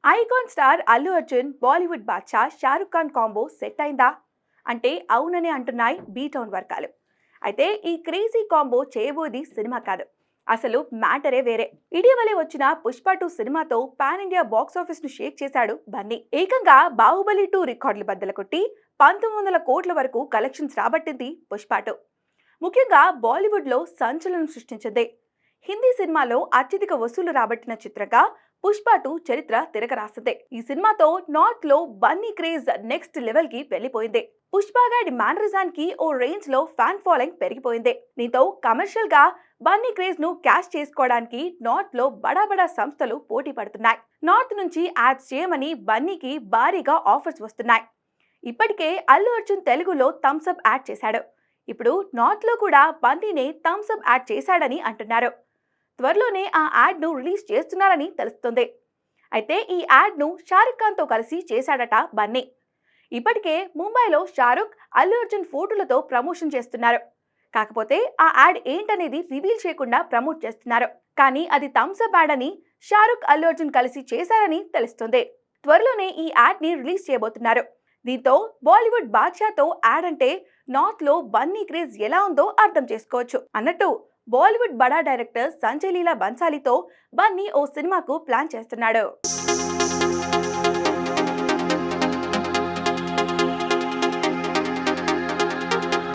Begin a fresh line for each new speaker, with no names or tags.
Icon star Allu Arjun Bollywood Badshah Shahrukh Khan combo set అయిందా అంటే అవునని అంటున్నాయి బీటౌన్ వర్గాలు. అయితే ఈ క్రేజీ కాంబో చేయబోది సినిమా కాదు, అసలు మ్యాటరే వేరే. ఇటీవలే వచ్చిన పుష్ప 2 సినిమాతో పాన్ ఇండియా బాక్సాఫీస్ ను షేక్ చేశాడు బన్నీ. ఏకంగా బాహుబలి 2 రికార్డులు బద్దలు కొట్టి 1900 కోట్ల వరకు కలెక్షన్స్ రాబట్టింది పుష్ప 2. ముఖ్యంగా బాలీవుడ్ లో సంచలనం సృష్టించింది. హిందీ సినిమాలో అత్యధిక వసూలు రాబట్టిన చిత్రంగా పుష్ప 2 చరిత్ర తిరగరాసింది. ఈ సినిమాతో నార్త్ లో బన్నీ క్రేజ్ నెక్స్ట్ లెవెల్ కి వెళ్లిపోయింది. పుష్ప గాడి మేనరిజానికి ఓ రేంజ్ లో ఫ్యాన్ ఫాలోయింగ్ పెరిగిపోయింది. దీంతో కమర్షియల్ గా బన్నీ క్రేజ్ ను క్యాష్ చేసుకోవడానికి నార్త్ లో బడా బడా సంస్థలు పోటీ పడుతున్నాయి. నార్త్ నుంచి యాడ్స్ చేయమని బన్నీకి భారీగా ఆఫర్స్ వస్తున్నాయి. ఇప్పటికే అల్లు అర్జున్ తెలుగులో థమ్స్ అప్ యాడ్ చేశాడు. ఇప్పుడు నార్త్ లో కూడా బన్నీనే థమ్స్ అప్ యాడ్ చేశాడని అంటున్నారు. త్వరలోనే ఆ యాడ్ ను రిలీజ్ చేస్తున్నారని తెలుస్తుంది. అయితే ఈ యాడ్ ను షారుఖ్ ఖాన్ తో కలిసి చేశాడట బన్నీ. ఇప్పటికే ముంబైలో షారుఖ్ అల్లు అర్జున్ ఫోటోలతో ప్రమోషన్ చేస్తున్నారు. కాకపోతే ఆ యాడ్ ఏంటనేది రివీల్ చేయకుండా ప్రమోట్ చేస్తున్నారు. కానీ అది థమ్స్ అప్ యాడ్ అని షారుఖ్ అల్లు అర్జున్ కలిసి చేశారని తెలుస్తుంది. త్వరలోనే ఈ యాడ్ ని రిలీజ్ చేయబోతున్నారు. దీంతో బాలీవుడ్ బాద్షాతో యాడ్ అంటే నార్త్ లో బన్నీ క్రేజ్ ఎలా ఉందో అర్థం చేసుకోవచ్చు. అన్నట్టు బాలీవుడ్ బడా డైరెక్టర్ సంజయ్ లీలా బన్సాలీతో బన్నీ ఓ సినిమాకు ప్లాన్ చేస్తున్నాడు.